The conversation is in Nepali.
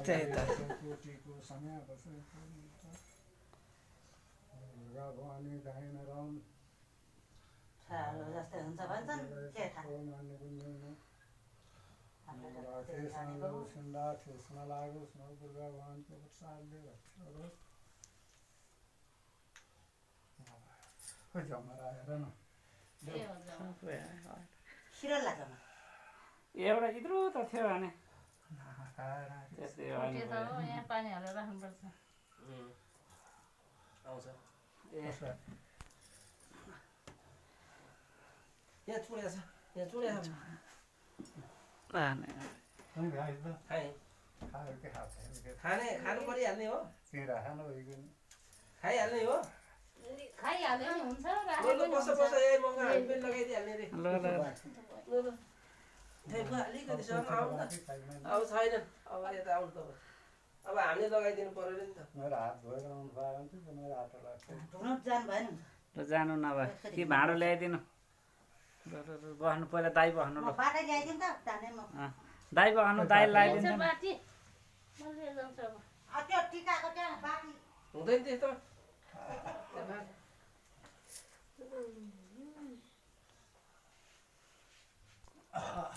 त्यही त केटीको समय भवानी गाइन रम जस्तै हुन्छ भन्छन् के थाहा सुन्दा ठेसमा लागोस् न दुर्गा भगवानको प्रसादले रक्षोस् खोइ जमरा हेर न खिरो लाग्छ एउटा इत्रो त थियो भने त्यस्तै हो नि यहाँ पानी हालेर राख्नुपर्छ आउँछ यहाँ चुडेको छ यहाँ चुडेको छ खानु परिहाल्ने हो खाइहाल्ने हो खाइहाल्यो नि हुन्छ बस बस ए मगा हामी पनि लगाइदिइहाल्ने रे अलिकति सम्म आउनु त अब छैन अब यता आउनु तपाईँ अब हामीले लगाइदिनु पर्यो नि त मेरो हात धोएर आउनु पायो भने चाहिँ मेरो हात धुन जानु भएन ल जानु नभए कि भाँडो ल्याइदिनु बस्नु पहिला दाइ बस्नु ल बाटै ल्याइदिउँ त जाने म दाइ बस्नु दाइ लगाइदिन्छ बाटी म लिएर जाउँछु अब त्यो टिकाको त्यहाँ बाटी हुँदैन त्यस्तो